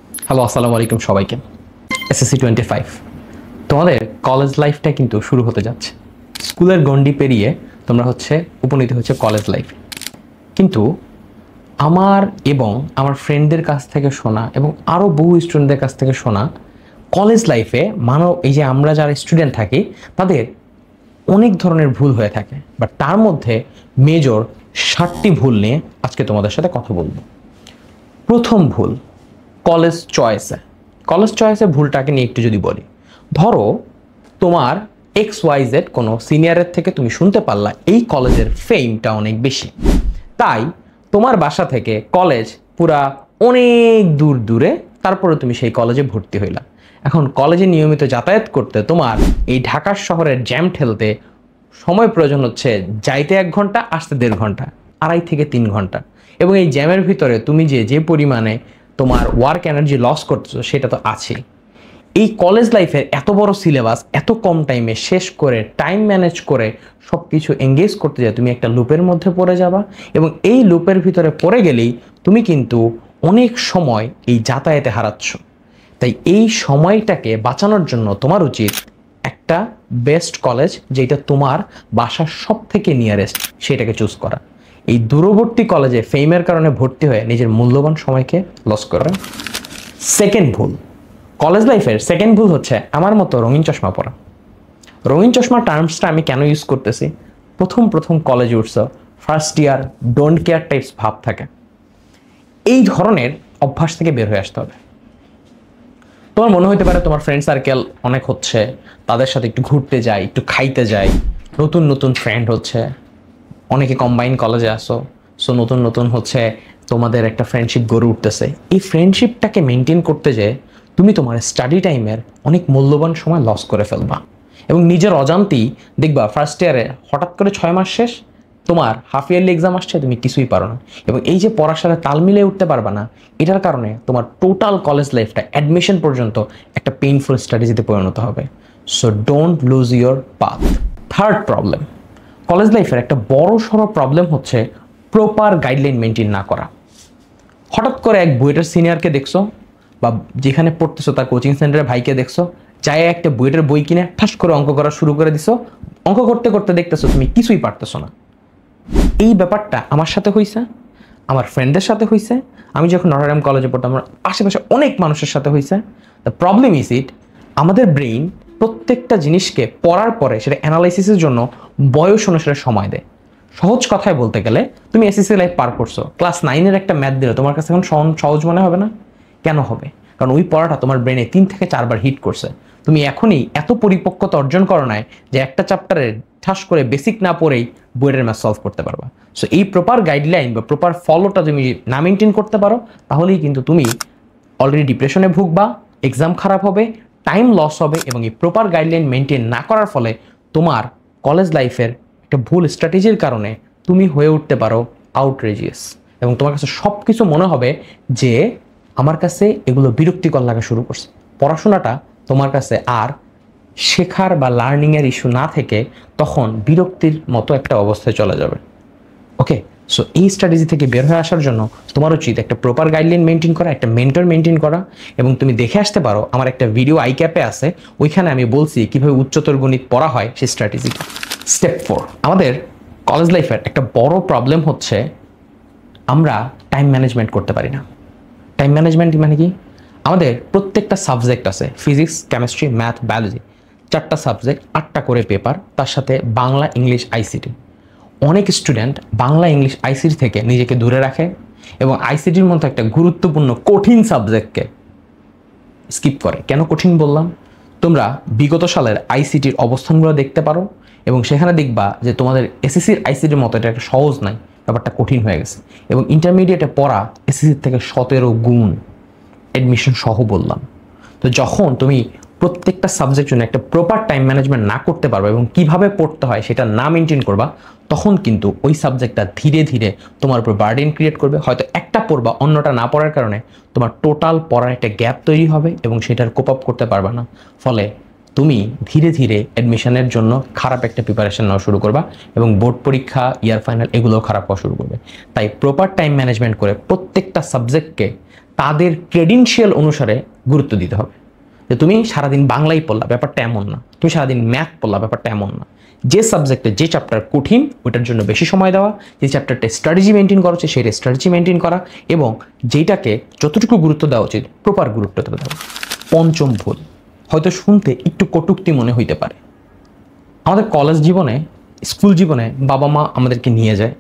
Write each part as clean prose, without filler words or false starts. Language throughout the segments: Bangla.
হ্যালো, আসসালামু আলাইকুম সবাইকে। এসএসসি 25 তোমাদের কলেজ লাইফটা কিন্তু শুরু হতে যাচ্ছে। স্কুলের গণ্ডি পেরিয়ে তোমরা উপনীত হচ্ছে কলেজ লাইফে। কিন্তু আমার এবং আমার ফ্রেন্ডদের কাছ থেকে শোনা এবং আরও বহু স্টুডেন্টদের কাছ থেকে শোনা, কলেজ লাইফে এই যে আমরা যারা স্টুডেন্ট থাকি তাদের অনেক ধরনের ভুল হয়ে থাকে, বাট তার মধ্যে মেজর 7টি ভুল নিয়ে আজকে তোমাদের সাথে কথা বলবো। প্রথম ভুল, কলেজ চয়েসে ভুলটাকে নিয়ে একটু যদি বলি, ধরো তোমার XYZ কোনো সিনিয়রের থেকে তুমি শুনতে পারলা এই কলেজের ফেমটা অনেক বেশি, তাই তোমার বাসা থেকে কলেজ পুরা অনেক দূর দূরে, তারপরে তুমি সেই কলেজে ভর্তি হইলা। এখন কলেজে নিয়মিত যাতায়াত করতে তোমার এই ঢাকার শহরের জ্যাম ঠেলতে সময় প্রয়োজন হচ্ছে যাইতে 1 ঘন্টা, আসতে 1.5 ঘন্টা, 2.5 থেকে 3 ঘন্টা। এবং এই জ্যামের ভিতরে তুমি যে পরিমাণে তোমার ওয়ার্ক এনার্জি লস করতেছো সেটা তো আছেই। এই কলেজ লাইফের এত বড় সিলেবাস এত কম টাইমে শেষ করে, টাইম ম্যানেজ করে সব কিছু এঙ্গেজ করতে যায়, তুমি একটা লুপের মধ্যে পড়ে যাবা। এবং এই লুপের ভিতরে পড়ে গেলেই তুমি কিন্তু অনেক সময় এই যাতায়াতে হারাচ্ছ। তাই এই সময়টাকে বাঁচানোর জন্য তোমার উচিত একটা বেস্ট কলেজ, যেটা তোমার বাসার সব থেকে নিয়ারেস্ট, সেটাকে চুজ করা। এই দূরবর্তী কলেজে ফেমের কারণে ভর্তি হয়ে নিজের মূল্যবান সময়কে লস করা। সেকেন্ড ভুল, কলেজ লাইফের সেকেন্ড ভুল হচ্ছে আমার মতো রঙিন চশমা পরা। রঙিন চশমা টার্মসটা আমি কেন ইউজ করতেছি? প্রথম কলেজে উঠছো, first year, don't care types ভাব থাকে। এই ধরনের অভ্যাস থেকে বের হয়ে আসতে হবে। তোমার মনে হতে পারে তোমার ফ্রেন্ড সার্কেল অনেক হচ্ছে, তাদের সাথে একটু ঘুরতে যাই, একটু খাইতে যাই, নতুন নতুন ফ্রেন্ড হচ্ছে, অনেকে কম্বাইন কলেজে আসো, সো নতুন তোমাদের একটা ফ্রেন্ডশিপ গড়ে উঠতেছে। এই ফ্রেন্ডশিপটাকে মেনটেন করতে যেয়ে তুমি তোমার স্টাডি টাইমের অনেক মূল্যবান সময় লস করে ফেলবা। এবং নিজের অজান্তেই দেখবা ফার্স্ট ইয়ারে হঠাৎ করে 6 মাস শেষ, তোমার হাফ ইয়ারলি এক্সাম আসছে, তুমি কিছুই পারো না। এবং এই যে পড়ার সাথে তাল মিলিয়ে উঠতে পারবা না, এটার কারণে তোমার টোটাল কলেজ লাইফটা অ্যাডমিশন পর্যন্ত একটা পেইনফুল স্ট্র্যাটেজিতে পরিণত হবে। So don't lose your path. Third problem, college লাইফের একটা বড় সড়ো প্রবলেম হচ্ছে প্রপার গাইডলাইন মেনটেন না করা। হঠাৎ করে এক বুয়েটের সিনিয়রকে দেখছো, বা যেখানে পড়তেছো তার কোচিং সেন্টারে ভাইকে দেখছো, চাই একটা বুয়েটের বই কিনে ঠাস করে অঙ্ক করা শুরু করে দিছো। অঙ্ক করতে করতে দেখতেছো তুমি কিছুই পারতেছো না। এই ব্যাপারটা আমার সাথে হয়েছে, আমার ফ্রেন্ডদের সাথে হয়েছে, আমি যখন নটরডেম কলেজে পড়তাম আমার আশেপাশে অনেক মানুষের সাথে হয়েছে। দ্য প্রবলেম ইজ ইট, আমাদের ব্রেইন প্রত্যেকটা জিনিসকে পড়ার পরে সেটা অ্যানালাইসিসের জন্য বয়স অনুসারে সময় দেয়। সহজ কথায় বলতে গেলে, তুমি এসএসসি লাইফ পার করছো, ক্লাস 9-এর একটা ম্যাথ দিলে তোমার কাছে এখন সহজ মনে হবে না? কেন হবে? কারণ ওই পড়াটা তোমার ব্রেনে 3 থেকে 4 বার হিট করছে। তুমি এখনই এত পরিপক্কতা অর্জন করো নাই যে একটা চ্যাপ্টারের ঠাস করে বেসিক না পড়েই বইয়ের ম্যাথ সলভ করতে পারবা। সো এই প্রপার গাইডলাইন বা প্রপার ফলোটা তুমি না মেনটেন করতে পারো, তাহলেই কিন্তু তুমি অলরেডি ডিপ্রেশনে ভুগবা, এক্সাম খারাপ হবে, টাইম লস হবে। এবং এই প্রপার গাইডলাইন মেনটেন না করার ফলে তোমার কলেজ লাইফের একটা ভুল স্ট্র্যাটেজির কারণে তুমি হয়ে উঠতে পারো আউটরেজিয়াস। এবং তোমার কাছে সব কিছু মনে হবে যে আমার কাছে এগুলো বিরক্তিকর লাগা শুরু করছে। পড়াশোনাটা তোমার কাছে আর শেখার বা লার্নিংয়ের ইস্যু না থেকে তখন বিরক্তির মতো একটা অবস্থায় চলে যাবে। ওকে, সো এই স্ট্র্যাটেজি থেকে বের হয়ে আসার জন্য তোমার উচিত একটা প্রপার গাইডলাইন মেনটেন করা, একটা মেন্টর মেনটেন করা। এবং তুমি দেখে আসতে পারো, আমার একটা ভিডিও আইক্যাপে আছে, ওইখানে আমি বলছি কিভাবে উচ্চতর গণিত পড়া হয় সেই স্ট্র্যাটেজিটা। স্টেপ 4, আমাদের কলেজ লাইফের একটা বড় প্রবলেম হচ্ছে আমরা টাইম ম্যানেজমেন্ট করতে পারি না। টাইম ম্যানেজমেন্ট মানে কি? আমাদের প্রত্যেকটা সাবজেক্ট আছে, ফিজিক্স, কেমিস্ট্রি, ম্যাথ, বায়োলজি, 4টা সাবজেক্ট, 8টা করে পেপার, তার সাথে বাংলা, ইংলিশ, আইসিটি। অনেক স্টুডেন্ট বাংলা, ইংলিশ, আইসিটি থেকে নিজেকে দূরে রাখে এবং আইসিটির মতো একটা গুরুত্বপূর্ণ কঠিন সাবজেক্টকে স্কিপ করে। কেন কঠিন বললাম? তোমরা বিগত সালের আইসিটির অবস্থানগুলো দেখতে পারো এবং সেখানে দেখবা যে তোমাদের এসএসসির আইসিটির মতো এটা একটা সহজ নাই, ব্যাপারটা কঠিন হয়ে গেছে। এবং ইন্টারমিডিয়েটে পড়া এসএসসির থেকে 17 গুণ অ্যাডমিশন সহ বললাম। তো যখন তুমি প্রত্যেকটা সাবজেক্ট জন্য একটা প্রপার টাইম ম্যানেজমেন্ট না করতে পারবে এবং কিভাবে পড়তে হয় সেটা না মেনটেন করবা, তখন কিন্তু ওই সাবজেক্টটা ধীরে ধীরে তোমার উপর বার্ডেন ক্রিয়েট করবে। হয়তো একটা পড়বা, অন্যটা না পড়ার কারণে তোমার টোটাল পড়ার একটা গ্যাপ তৈরি হবে এবং সেটার কোপ আপ করতে পারবা না। ফলে তুমি ধীরে ধীরে অ্যাডমিশনের জন্য খারাপ একটা প্রিপারেশন নেওয়া শুরু করবা এবং বোর্ড পরীক্ষা, ইয়ার ফাইনাল এগুলোও খারাপ হওয়া শুরু করবে। তাই প্রপার টাইম ম্যানেজমেন্ট করে প্রত্যেকটা সাবজেক্টকে তাদের ক্রেডেনশিয়াল অনুসারে গুরুত্ব দিতে হবে। যে তুমি সারাদিন বাংলাই পড়লা, ব্যাপারটা এমন না। তুমি সারাদিন ম্যাথ পড়লা, ব্যাপারটা এমন না। যে সাবজেক্টে যে চ্যাপ্টার কঠিন ওইটার জন্য বেশি সময় দেওয়া, যে চ্যাপ্টারটা স্ট্র্যাটেজি মেনটেন করা উচিত সেই স্ট্র্যাটেজি মেনটেন করা, এবং যেটাকে যতটুকু গুরুত্ব দেওয়া উচিত প্রপার গুরুত্ব দেওয়া। পঞ্চম ভুল, হয়তো শুনতে একটু কটূক্তি মনে হইতে পারে। আমাদের কলেজ জীবনে, স্কুল জীবনে বাবা মা আমাদেরকে নিয়ে যায়,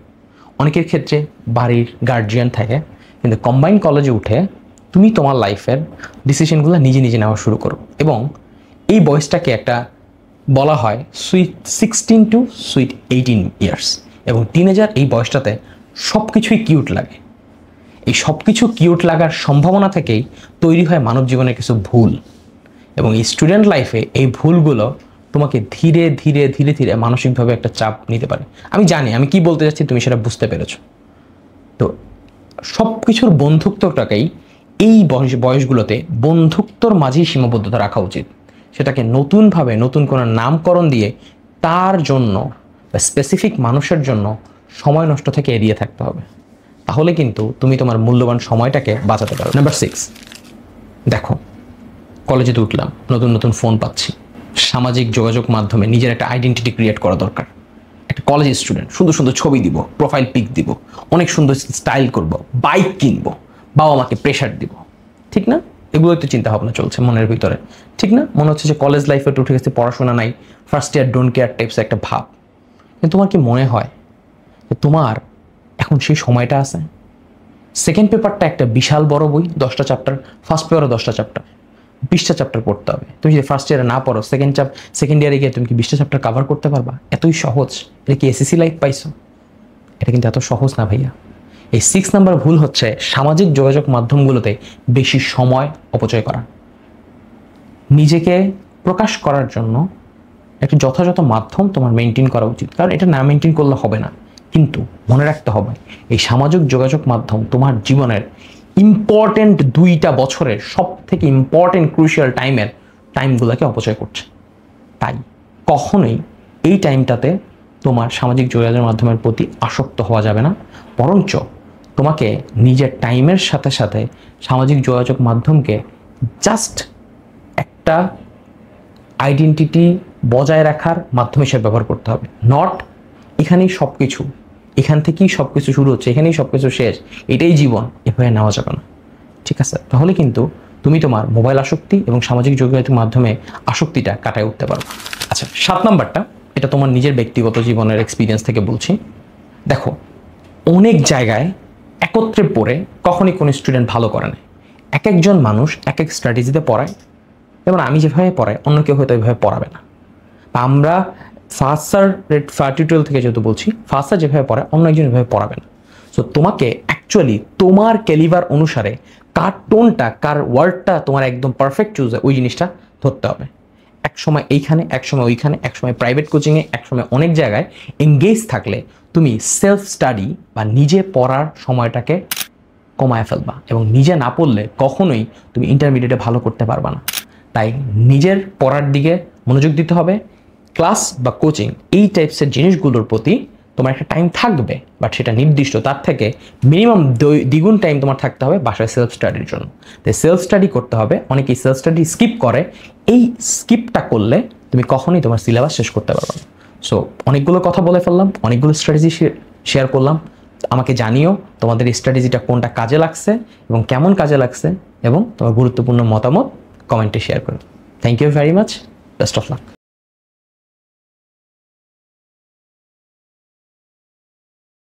অনেকের ক্ষেত্রে বাড়ির গার্জিয়ান থাকে, কিন্তু কম্বাইন কলেজে উঠে তুমি তোমার লাইফের ডিসিশনগুলো নিজে নিজে নেওয়া শুরু করো। এবং এই বয়সটাকে একটা বলা হয় সুইট 16 টু সুইট 18 ইয়ার্স। এবং টিনেজার এই বয়সটাতে সব কিছুই কিউট লাগে। এই সব কিছু কিউট লাগার সম্ভাবনা থেকেই তৈরি হয় মানব জীবনের কিছু ভুল, এবং এই স্টুডেন্ট লাইফে এই ভুলগুলো তোমাকে ধীরে ধীরে ধীরে ধীরে মানসিকভাবে একটা চাপ নিতে পারে। আমি জানি আমি কি বলতে চাচ্ছি, তুমি সেটা বুঝতে পেরেছো। তো সব কিছুর বন্ধুত্বটাকেই এই বয়সগুলোতে বন্ধুত্বর মাঝেই সীমাবদ্ধতা রাখা উচিত। সেটাকে নতুনভাবে নতুন কোনো নামকরণ দিয়ে তার জন্য বা স্পেসিফিক মানুষের জন্য সময় নষ্ট থেকে এড়িয়ে থাকতে হবে। তাহলে কিন্তু তুমি তোমার মূল্যবান সময়টাকে বাঁচাতে পারো। নাম্বার 6, দেখো কলেজে তো উঠলাম, নতুন নতুন ফোন পাচ্ছি, সামাজিক যোগাযোগ মাধ্যমে নিজের একটা আইডেন্টিটি ক্রিয়েট করা দরকার। একটা কলেজ স্টুডেন্ট, সুন্দর সুন্দর ছবি দিব, প্রোফাইল পিক দিব, অনেক সুন্দর স্টাইল করব, বাইক কিনবো, বাবা মাকে প্রেশার দিব, ঠিক না? এগুলোই তো চিন্তা ভাবনা চলছে মনের ভিতরে, ঠিক না? মনে হচ্ছে যে কলেজ লাইফে উঠে গেছে, পড়াশোনা নাই, first year don't care types একটা ভাব। কিন্তু তোমার কি মনে হয় যে তোমার এখন সেই সময়টা আছে? সেকেন্ড পেপারটা একটা বিশাল বড় বই, 10টা চ্যাপ্টার, ফার্স্ট পেপারও 10টা চ্যাপ্টার, 20টা চ্যাপ্টার পড়তে হবে। তুমি যদি ফার্স্ট ইয়ারে না পড়ো, সেকেন্ড ইয়ারে গিয়ে তুমি কি 20টা চ্যাপ্টার কভার করতে পারবা? এতই সহজ? এটা কি এসএসসি লাইফ পাইছো? এটা কিন্তু এত সহজ না ভাইয়া। এই 6 নাম্বার ভুল হচ্ছে সামাজিক যোগাযোগ মাধ্যমগুলোতে বেশি সময় অপচয় করা। নিজেকে প্রকাশ করার জন্য একটা যথাযথ মাধ্যম তোমার মেনটেন করা উচিত, কারণ এটা না মেনটেন করলে হবে না। কিন্তু মনে রাখতে হবে এই সামাজিক যোগাযোগ মাধ্যম তোমার জীবনের ইম্পর্টেন্ট 2টা বছরের সব থেকে ইম্পর্টেন্ট ক্রুশিয়াল টাইমগুলোকে অপচয় করছে। তাই কখনোই এই টাইমটাতে তোমার সামাজিক যোগাযোগ মাধ্যমের প্রতি আসক্ত হওয়া যাবে না, বরঞ্চ তোমাকে নিজের টাইমের সাথে সাথে সামাজিক যোগাযোগ মাধ্যমকে জাস্ট একটা আইডেন্টিটি বজায় রাখার মাধ্যম হিসেবে ব্যবহার করতে হবে। নট এখানেই সব কিছু, এখান থেকেই সব কিছু শুরু হচ্ছে, এখানেই সব কিছু শেষ, এটাই জীবন, এভাবে নেওয়া যাবে না, ঠিক আছে? তাহলে কিন্তু তুমি তোমার মোবাইল আসক্তি এবং সামাজিক যোগাযোগ মাধ্যমে আসক্তিটা কাটায় উঠতে পারো। আচ্ছা, 7 নাম্বারটা, এটা তোমার নিজের ব্যক্তিগত জীবনের এক্সপিরিয়েন্স থেকে বলছি। দেখো, অনেক জায়গায় একত্রে পড়ে কখনই কোনো স্টুডেন্ট ভালো করে না। এক একজন মানুষ এক এক স্ট্র্যাটেজিতে পড়ায়। যেমন আমি যেভাবে পড়াই অন্য কেউ হয়তো ওইভাবে পড়াবে না। বা আমরা ফার্স্ট টিউটোরিয়াল থেকে যেহেতু বলছি, ফার্স্ট যেভাবে পড়ায় অন্য একজন এভাবে পড়াবে না। সো তোমাকে অ্যাকচুয়ালি তোমার ক্যালিবার অনুসারে কার টোনটা, কার ওয়ার্ডটা তোমার একদম পারফেক্ট চুজ হয় ওই জিনিসটা ধরতে হবে। এক সময় এইখানে, এক সময় ওইখানে, এক সময় প্রাইভেট কোচিংয়ে, এক সময় অনেক জায়গায় এঙ্গেজ থাকলে তুমি সেলফ স্টাডি বা নিজে পড়ার সময়টাকে কমায় ফেলবা, এবং নিজে না পড়লে কখনোই তুমি ইন্টারমিডিয়েটে ভালো করতে পারবা না। তাই নিজের পড়ার দিকে মনোযোগ দিতে হবে। ক্লাস বা কোচিং এই টাইপসের জিনিসগুলোর প্রতি তোমার একটা টাইম থাকবে, বাট সেটা নির্দিষ্ট, তার থেকে মিনিমাম দ্বিগুণ টাইম তোমার থাকতে হবে বাসায় সেলফ স্টাডির জন্য। তাই সেলফ স্টাডি করতে হবে। অনেকেই সেলফ স্টাডি স্কিপ করে, এই স্কিপটা করলে তুমি কখনোই তোমার সিলেবাস শেষ করতে পারবে না। সো অনেকগুলো কথা বলে ফেললাম, অনেকগুলো স্ট্র্যাটেজি শেয়ার করলাম। আমাকে জানিও তোমাদের এই স্ট্র্যাটেজিটা কোনটা কাজে লাগছে এবং কেমন কাজে লাগছে, এবং তোমার গুরুত্বপূর্ণ মতামত কমেন্টে শেয়ার করো। Thank you very much, best of lakh.